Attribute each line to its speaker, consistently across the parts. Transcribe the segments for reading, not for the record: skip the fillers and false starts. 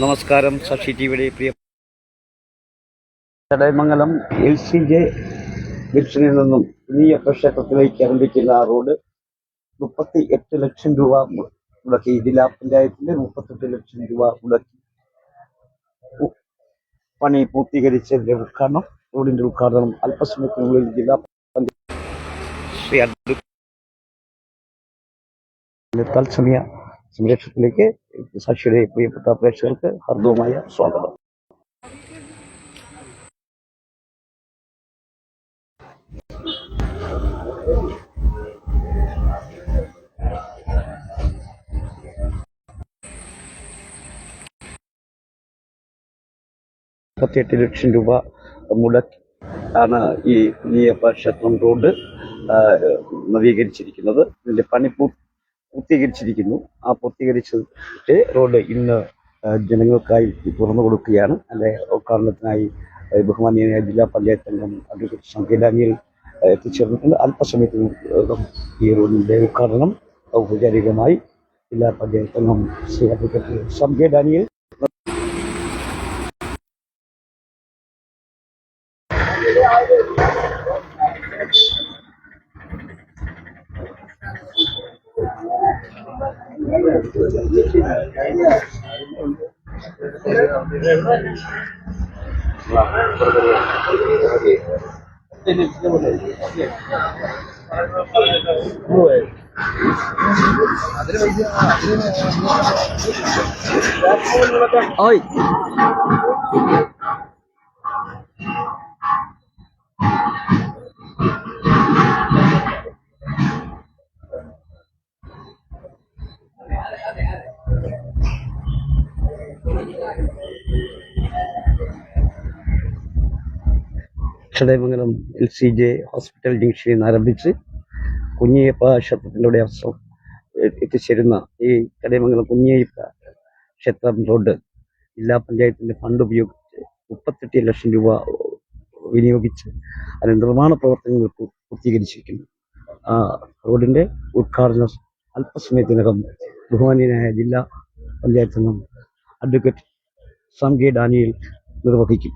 Speaker 1: നമസ്കാരം. സാക്ഷി ടിവിയുടെ പ്രിയ ചടയമംഗലം LCJ ജംഗ്ഷനിൽ നിന്നും കുഞ്ഞിയപ്പ ക്ഷേത്രത്തിലേക്ക് ആരംഭിക്കുന്ന ആ റോഡ് 38 ലക്ഷം രൂപ മുടക്കി, ജില്ലാ പഞ്ചായത്തിന്റെ 38 ലക്ഷം രൂപ മുടക്കി പണി പൂർത്തീകരിച്ചതിന്റെ ഉദ്ഘാടനം, റോഡിന്റെ ഉദ്ഘാടനം അല്പസമയത്തിനുള്ളിൽ ജില്ലാ പഞ്ചായത്ത് തത്സമയ സംരക്ഷണത്തിലേക്ക് സാക്ഷിയുടെ പ്രിയപ്പെട്ട പ്രേക്ഷകർക്ക് ഹർദവുമായ സ്വാഗതം. $38 ലക്ഷം രൂപ മുടക്കി ആണ് ഈ കുഞ്ഞിയപ്പ ക്ഷേത്രം റോഡ് നവീകരിച്ചിരിക്കുന്നത്. ഇതിന്റെ പണി പൂർത്തീകരിച്ചിരിക്കുന്നു. ആ പൂർത്തീകരിച്ചിട്ട് റോഡ് ഇന്ന് ജനങ്ങൾക്കായി തുറന്നു കൊടുക്കുകയാണ്. അതിന്റെ ഉദ്ഘാടനത്തിനായി ബഹുമാനീയനായ ജില്ലാ പഞ്ചായത്ത് അംഗം അഡ്വക്കേറ്റ് സംഘ ഡാനിയൽ എത്തിച്ചേർന്നിട്ടുണ്ട്. അല്പസമയത്തിനകം ഈ റോഡിന്റെ ഉദ്ഘാടനം ഔപചാരികമായി ജില്ലാ പഞ്ചായത്ത് അംഗം ശ്രീ അഡ്വക്കേറ്റ് സംഘ ഡാനിയൽ ചടയമംഗലം LCJ ഹോസ്പിറ്റൽ ജംഗ്ഷനിൽ നിന്ന് ആരംഭിച്ച് കുഞ്ഞിയപ്പ ക്ഷേത്രത്തിലൂടെ എത്തിച്ചേരുന്ന ഈ ചടയമംഗലം കുഞ്ഞിയപ്പ ക്ഷേത്രം റോഡ് ജില്ലാ പഞ്ചായത്തിന്റെ ഫണ്ട് ഉപയോഗിച്ച് 38 ലക്ഷം രൂപ വിനിയോഗിച്ച് അതിന്റെ നിർമ്മാണ പ്രവർത്തനങ്ങൾ പൂർത്തീകരിച്ചിരിക്കുന്നു. ആ റോഡിന്റെ ഉദ്ഘാടനം അല്പസമയത്തിനകം ബഹുമാനീയനായ ജില്ലാ പഞ്ചായത്ത് അംഗം അഡ്വക്കേറ്റ് സംഘ ഡാനിയൽ നിർവഹിക്കും.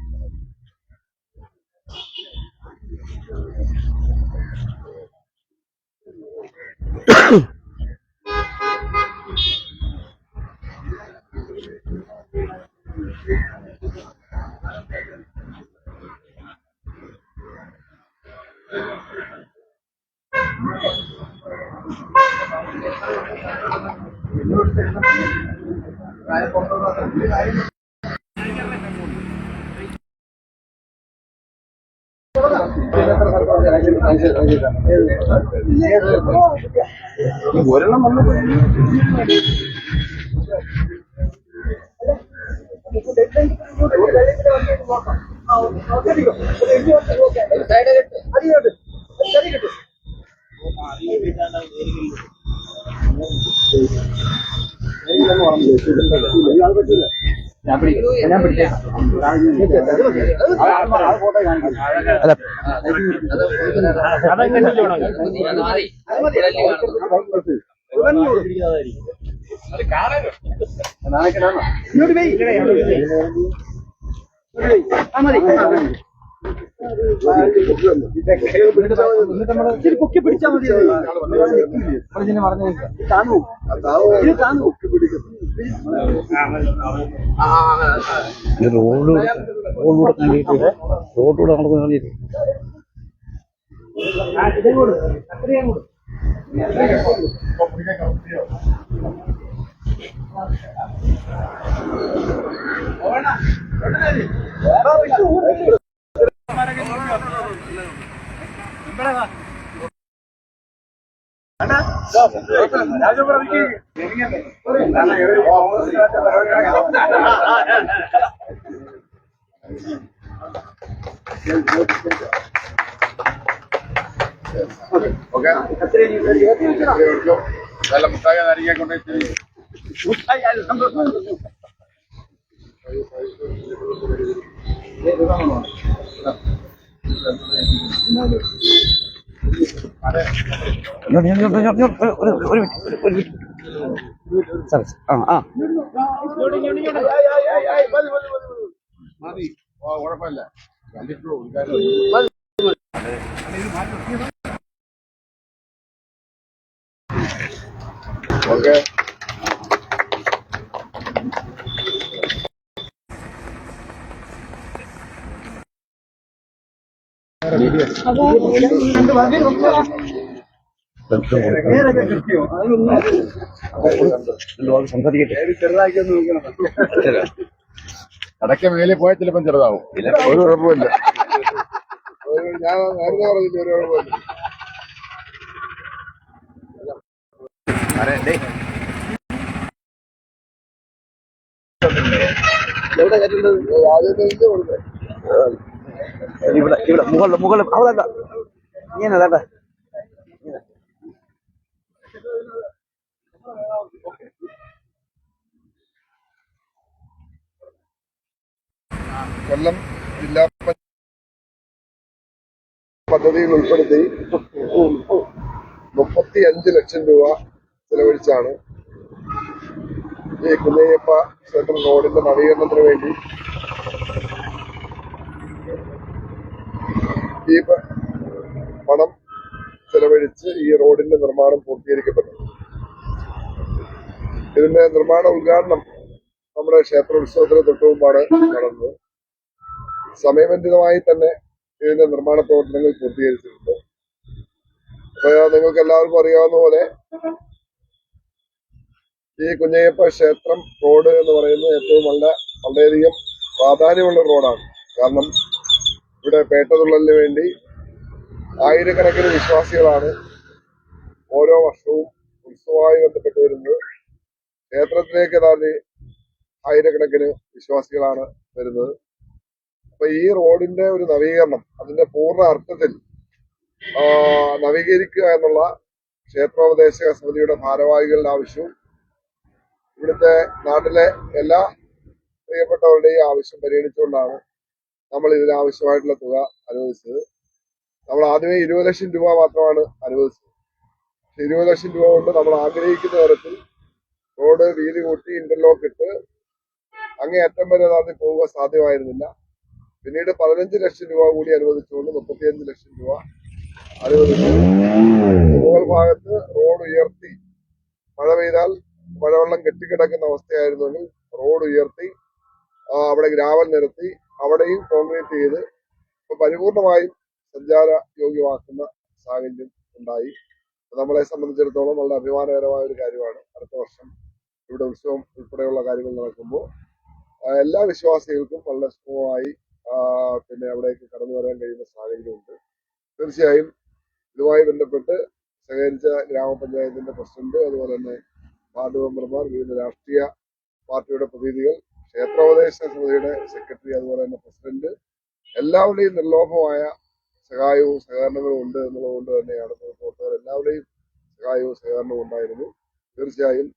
Speaker 1: ഒരെണ്ണം വന്നു ഞാൻ പൊക്കി പിടിച്ചാൽ മതി. റോഡിലൂടെ നടന്നു കണ്ടിട്ട് മുട്ടായ നാരികെ കൊണ്ട് ഒരു മിനിറ്റ് സാർ ആ ആ
Speaker 2: കുഴപ്പമില്ല. ഓക്കെ. കടയ്ക്ക് മേലെ പോയാൽ ചിലപ്പം ചെറുതാവും. ഒരു കുഴപ്പമില്ല. ഞാൻ നേരത്തെ പറഞ്ഞില്ല, ഒരു കുഴപ്പമില്ല.
Speaker 1: ഇവിടെ ഇവിടെ മുകളിൽ മുകളിൽ അവിടെ ഇങ്ങനെ വേണ്ട.
Speaker 2: കൊല്ലം ജില്ലാ പദ്ധതിയിൽ ഉൾപ്പെടുത്തി 35 ലക്ഷം രൂപ ചെലവഴിച്ചാണ് ഈ കുന്നയ്യപ്പ ക്ഷേത്രം റോഡിന്റെ നവീകരണത്തിന് വേണ്ടി ഈ പണം ചെലവഴിച്ച് ഈ റോഡിന്റെ നിർമ്മാണം പൂർത്തീകരിക്കപ്പെട്ടു. ഇതിന്റെ നിർമ്മാണ ഉദ്ഘാടനം നമ്മുടെ ക്ഷേത്രോത്സവത്തിന് തൊട്ടുമുമ്പാണ് നടന്നത്. സമയബന്ധിതമായി തന്നെ ഇതിന്റെ നിർമ്മാണ പ്രവർത്തനങ്ങൾ പൂർത്തീകരിച്ചിട്ടുണ്ട്. അപ്പൊ നിങ്ങൾക്ക് എല്ലാവർക്കും അറിയാവുന്ന പോലെ ഈ കുഞ്ഞയ്യപ്പ ക്ഷേത്രം റോഡ് എന്ന് പറയുന്നത് ഏറ്റവും വളരെയധികം പ്രാധാന്യമുള്ള റോഡാണ്. കാരണം ഇവിടെ പേട്ടതുള്ളലിന് വേണ്ടി ആയിരക്കണക്കിന് വിശ്വാസികളാണ് ഓരോ വർഷവും ഉത്സവമായി ബന്ധപ്പെട്ട് വരുന്നത്. ക്ഷേത്രത്തിലേക്ക് ഏതാണ്ട് ആയിരക്കണക്കിന് വിശ്വാസികളാണ് വരുന്നത്. അപ്പൊ ഈ റോഡിന്റെ ഒരു നവീകരണം, അതിന്റെ പൂർണ്ണ അർത്ഥത്തിൽ നവീകരിക്കുക എന്നുള്ള ക്ഷേത്രോപദേശക സമിതിയുടെ ഭാരവാഹികളുടെ ആവശ്യവും ഇവിടുത്തെ നാട്ടിലെ എല്ലാ പ്രിയപ്പെട്ടവരുടെയും ആവശ്യം പരിഗണിച്ചുകൊണ്ടാണ് നമ്മൾ ഇതിനാവശ്യമായിട്ടുള്ള തുക അനുവദിച്ചത്. നമ്മൾ ആദ്യമേ 20 ലക്ഷം രൂപ മാത്രമാണ് അനുവദിച്ചത്. 20 ലക്ഷം രൂപ കൊണ്ട് നമ്മൾ ആഗ്രഹിക്കുന്ന തരത്തിൽ റോഡ് വീതി കൂട്ടി ഇന്റർലോക്ക് ഇട്ട് അങ്ങേയറ്റം വരെ താഴ്ത്തി പോവുക സാധ്യമായിരുന്നില്ല. പിന്നീട് 15 ലക്ഷം രൂപ കൂടി അനുവദിച്ചുകൊണ്ട് 35 ലക്ഷം രൂപ അനുവദിച്ചു. മുകൾ ഭാഗത്ത് റോഡ് ഉയർത്തി, മഴ പെയ്താൽ മഴവെള്ളം കെട്ടിക്കിടക്കുന്ന അവസ്ഥയായിരുന്നെങ്കിൽ റോഡ് ഉയർത്തി അവിടെ ഗ്രാവൽ നിരത്തി അവിടെയും കോൺക്രീറ്റ് ചെയ്ത് പരിപൂർണമായും സഞ്ചാര യോഗ്യമാക്കുന്ന സാഹചര്യം ഉണ്ടായി. നമ്മളെ സംബന്ധിച്ചിടത്തോളം വളരെ അഭിമാനകരമായ ഒരു കാര്യമാണ്. അടുത്ത വർഷം ഇവിടെ ഉത്സവം ഉൾപ്പെടെയുള്ള കാര്യങ്ങൾ നടക്കുമ്പോൾ എല്ലാ വിശ്വാസികൾക്കും വളരെ സുഖമായി അവിടേക്ക് കടന്നു വരാൻ കഴിയുന്ന സാഹചര്യമുണ്ട്. തീർച്ചയായും ഇതുമായി ബന്ധപ്പെട്ട് സഹകരിച്ച ഗ്രാമപഞ്ചായത്തിന്റെ പ്രസിഡന്റ്, അതുപോലെ തന്നെ വാർഡ് മെമ്പർമാർ, വിവിധ രാഷ്ട്രീയ പാർട്ടിയുടെ പ്രതിനിധികൾ, ക്ഷേത്രോപദേശ സമിതിയുടെ സെക്രട്ടറി, അതുപോലെ തന്നെ പ്രസിഡന്റ്, എല്ലാവരുടെയും നിർലോഭമായ സഹായവും സഹകരണങ്ങളും ഉണ്ട് എന്നുള്ളതുകൊണ്ട് തന്നെയാണ് പ്രവർത്തകർ എല്ലാവരുടെയും സഹായവും സഹകരണവും ഉണ്ടായിരുന്നു. തീർച്ചയായും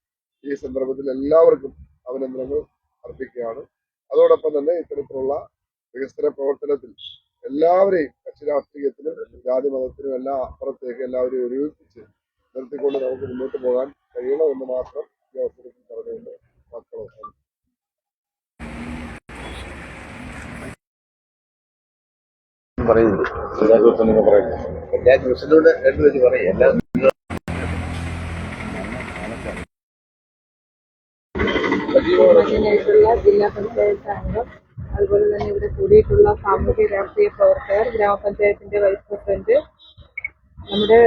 Speaker 2: ഈ സന്ദർഭത്തിൽ എല്ലാവർക്കും അഭിനന്ദനങ്ങൾ അർപ്പിക്കുകയാണ്. അതോടൊപ്പം തന്നെ ഇത്തരത്തിലുള്ള വികസന പ്രവർത്തനത്തിൽ എല്ലാവരെയും, കക്ഷി രാഷ്ട്രീയത്തിനും ജാതി മതത്തിനും എല്ലാം അപ്പുറത്തേക്ക് എല്ലാവരെയും ഒരുമിപ്പിച്ച് നിർത്തിക്കൊണ്ട് നമുക്ക് മുന്നോട്ട് പോകാൻ കഴിയണമെന്ന് മാത്രം ഈ അവസരത്തിൽ പറഞ്ഞുകൊണ്ട് വാക്കുകൾ അവസാനിപ്പിക്കുന്നു.
Speaker 3: ജില്ലാ പഞ്ചായത്ത് അംഗം, അതുപോലെ തന്നെ ഇവിടെ കൂടിയിട്ടുള്ള സാമൂഹ്യ രാഷ്ട്രീയ പ്രവർത്തകർ, ഗ്രാമപഞ്ചായത്തിന്റെ വൈസ് പ്രസിഡന്റ്, നമ്മുടെ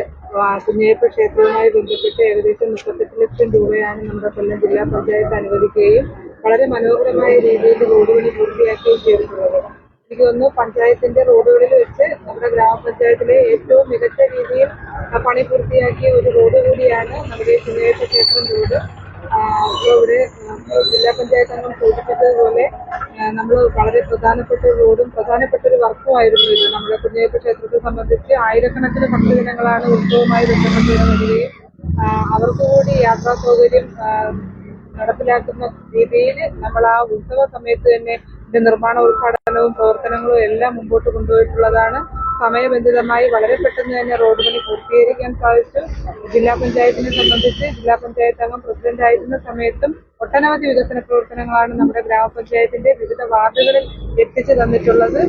Speaker 3: കുഞ്ഞയ്യപ്പ ക്ഷേത്രവുമായി ബന്ധപ്പെട്ട് ഏകദേശം 38 ലക്ഷം രൂപയാണ് നമ്മുടെ കൊല്ലം ജില്ലാ പഞ്ചായത്ത് അനുവദിക്കുകയും വളരെ മനോഹരമായ രീതിയിൽ റോഡ് പണി പൂർത്തിയാക്കുകയും ചെയ്തിട്ടുള്ളത്. എനിക്ക് തോന്നുന്നു പഞ്ചായത്തിന്റെ റോഡുകളിൽ വെച്ച് നമ്മുടെ ഗ്രാമപഞ്ചായത്തിലെ ഏറ്റവും മികച്ച രീതിയിൽ പണി പൂർത്തിയാക്കിയ ഒരു റോഡ് കൂടിയാണ് നമ്മുടെ കുഞ്ഞയ്യപ്പ ക്ഷേത്രം റോഡ്. ഇവിടെ ജില്ലാ പഞ്ചായത്ത് അംഗം സൂചിപ്പിച്ചതുപോലെ നമ്മൾ വളരെ പ്രധാനപ്പെട്ട ഒരു റോഡും പ്രധാനപ്പെട്ട ഒരു വർക്കുമായിരുന്നു ഇത്. നമ്മുടെ കുഞ്ഞയ്യപ്പ ക്ഷേത്രത്തെ സംബന്ധിച്ച് ആയിരക്കണക്കിന് ഭക്തജനങ്ങളാണ് ഉത്സവവുമായി ബന്ധപ്പെട്ട് വരികയും അവർക്ക് കൂടി യാത്രാ സൗകര്യം നടപ്പിലാക്കുന്ന രീതിയിൽ നമ്മൾ ആ ഉത്സവ സമയത്ത് തന്നെ ഇതിന്റെ നിർമ്മാണ ഉദ്ഘാടനവും പ്രവർത്തനങ്ങളും എല്ലാം മുമ്പോട്ട് കൊണ്ടുപോയിട്ടുള്ളതാണ്. സമയബന്ധിതമായി വളരെ പെട്ടെന്ന് തന്നെ റോഡ് പണി പൂർത്തീകരിക്കാൻ സാധിച്ചു. ജില്ലാ പഞ്ചായത്തിനെ സംബന്ധിച്ച് ജില്ലാ പഞ്ചായത്ത് അംഗം പ്രസിഡന്റ് ആയിരുന്ന സമയത്തും ഒട്ടനവധി വികസന പ്രവർത്തനങ്ങളാണ് നമ്മുടെ ഗ്രാമപഞ്ചായത്തിന്റെ വിവിധ വാർഡുകളിൽ എത്തിച്ചു തന്നിട്ടുള്ളത്.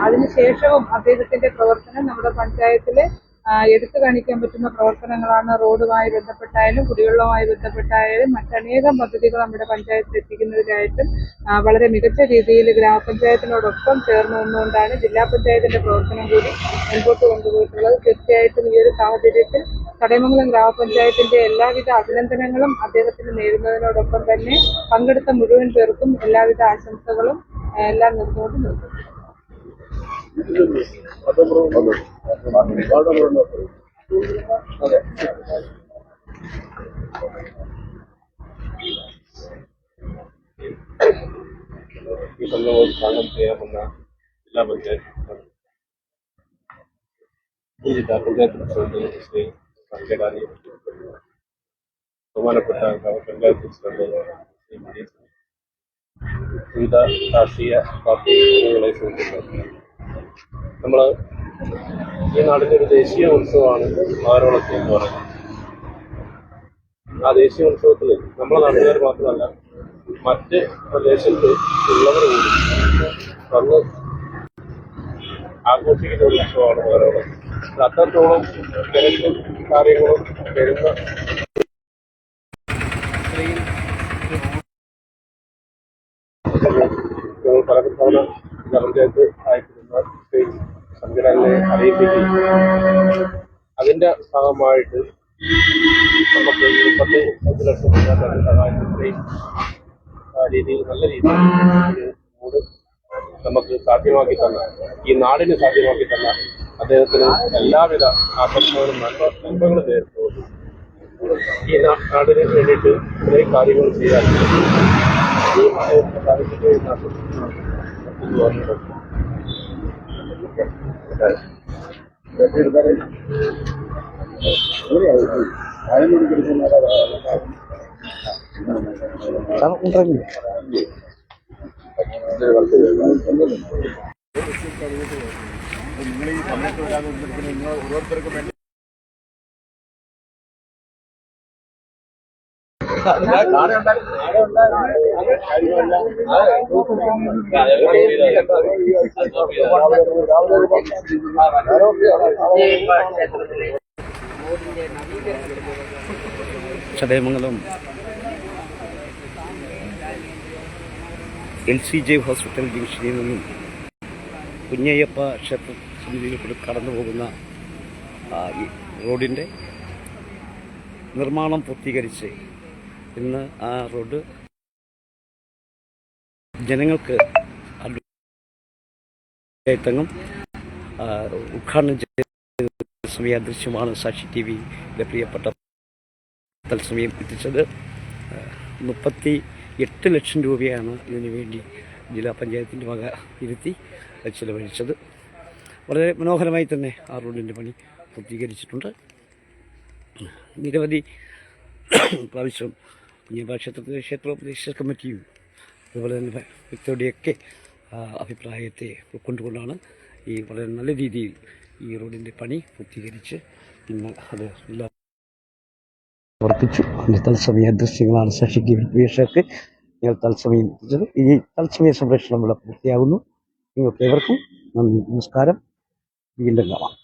Speaker 3: അതിനുശേഷവും അദ്ദേഹത്തിന്റെ പ്രവർത്തനം നമ്മുടെ പഞ്ചായത്തിലെ എടുത്തു കാണിക്കാൻ പറ്റുന്ന പ്രവർത്തനങ്ങളാണ്. റോഡുമായി ബന്ധപ്പെട്ടായാലും കുടിവെള്ളവുമായി ബന്ധപ്പെട്ടായാലും മറ്റനേകം പദ്ധതികൾ നമ്മുടെ പഞ്ചായത്തിൽ എത്തിക്കുന്നതിനായിട്ടും വളരെ മികച്ച രീതിയിൽ ഗ്രാമപഞ്ചായത്തിനോടൊപ്പം ചേർന്ന് നിന്നുകൊണ്ടാണ് ജില്ലാ പഞ്ചായത്തിന്റെ പ്രവർത്തനം കൂടി മുൻപോട്ട് കൊണ്ടുപോയിട്ടുള്ളത്. തീർച്ചയായിട്ടും ഈ ഒരു സാഹചര്യത്തിൽ ചടയമംഗലം ഗ്രാമപഞ്ചായത്തിന്റെ എല്ലാവിധ അഭിനന്ദനങ്ങളും അദ്ദേഹത്തിന് നേരുന്നതിനോടൊപ്പം തന്നെ പങ്കെടുത്ത മുഴുവൻ പേർക്കും എല്ലാവിധ ആശംസകളും എല്ലാം നേർന്നുകൊണ്ട് നിർത്തുന്നു.
Speaker 4: ഈ സംഭവം ഉദ്ഘാടനം ചെയ്യാമെന്ന ജില്ലാ പഞ്ചായത്ത് ജില്ലാ പഞ്ചായത്ത് പ്രസിഡന്റ് ശ്രീ സംഘടാനി, ബഹുമാനപ്പെട്ട ഗ്രാമപഞ്ചായത്ത് പ്രസിഡന്റ് ശ്രീ മനീഷ്, വിവിധ രാഷ്ട്രീയ പാർട്ടി അംഗങ്ങളെ സുഹൃത്തുക്കൾ, നമ്മൾ ഈ നാടിൻ്റെ ഒരു ദേശീയ ഉത്സവമാണ് മാരോളത്തി എന്ന് പറയുന്നത്. ആ ദേശീയ ഉത്സവത്തിൽ നമ്മളെ നാട്ടുകാർ മാത്രമല്ല മറ്റ് പ്രദേശത്ത് ഉള്ളവർ കൂടി വന്ന് ആഘോഷിക്കുന്ന ഒരു ഉത്സവമാണ് മാരോളത്തി. അത്രത്തോളം തിരക്കും കാര്യങ്ങളും വരുന്ന പലതവണ ജില്ലാ പഞ്ചായത്ത് അയക്കുന്ന സംഘടനയെ അറിയിപ്പിക്കുകയും അതിന്റെ ഭാഗമായിട്ട് നമുക്ക് 35 ലക്ഷം രൂപ സഹായത്തിന്റെയും രീതിയിൽ നല്ല രീതിയിൽ മൂട് നമുക്ക് സാധ്യമാക്കി തന്ന, ഈ നാടിന് സാധ്യമാക്കി തന്ന അദ്ദേഹത്തിന് എല്ലാവിധ ആശംസകളും നന്മകളും നേരിട്ടുകൊണ്ട് ഈ നാടിന് വേണ്ടിയിട്ട് ഇത്രയും കാര്യങ്ങൾ ചെയ്യാൻ ഈ സാധിക്കട്ടെ എന്ന് ആശംസിക്കുന്നു.
Speaker 1: ചടയമംഗലം LCJ ഹോസ്പിറ്റൽ ജംഗ്ഷനിൽ നിന്നും കുഞ്ഞയ്യപ്പ ക്ഷേത്ര സന്നിധിയിൽക്കൂടി കടന്നു പോകുന്ന ഈ റോഡിൻ്റെ നിർമ്മാണം പൂർത്തീകരിച്ച് ഇന്ന് ആ റോഡ് ജനങ്ങൾക്ക് തങ്ങും ഉദ്ഘാടനം ചെയ്ത സമയ ദൃശ്യമാണ് സാക്ഷി TVയിലെ പ്രിയപ്പെട്ട തത്സമയം എത്തിച്ചത്. 38 ലക്ഷം രൂപയാണ് ഇതിനു വേണ്ടി ജില്ലാ പഞ്ചായത്തിൻ്റെ വക ഇരുത്തി ചിലവഴിച്ചത്. വളരെ മനോഹരമായി തന്നെ ആ റോഡിൻ്റെ പണി പൂർത്തീകരിച്ചിട്ടുണ്ട്. നിരവധി പ്രാവശ്യം കുഞ്ഞയ്യപ്പ ക്ഷേത്രത്തിലെ ക്ഷേത്രോപദേശ കമ്മിറ്റിയും അതുപോലെ തന്നെ വ്യക്തിയുടെയൊക്കെ അഭിപ്രായത്തെ ഉൾക്കൊണ്ടുകൊണ്ടാണ് ഈ വളരെ നല്ല രീതിയിൽ ഈ റോഡിൻ്റെ പണി പൂർത്തീകരിച്ച് ഇന്ന് അത് പ്രവർത്തിച്ചു. അതിൻ്റെ തത്സമയ ദൃശ്യങ്ങളാണ് സാക്ഷി TV പ്രേക്ഷകർക്ക് ഞങ്ങൾ തത്സമയം എത്തിച്ചത്. ഈ തത്സമയ സംരക്ഷണം ഇവിടെ പൂർത്തിയാകുന്നു. നിങ്ങൾക്ക് ഏവർക്കും നന്ദി, നമസ്കാരം. വീണ്ടും കാണാം.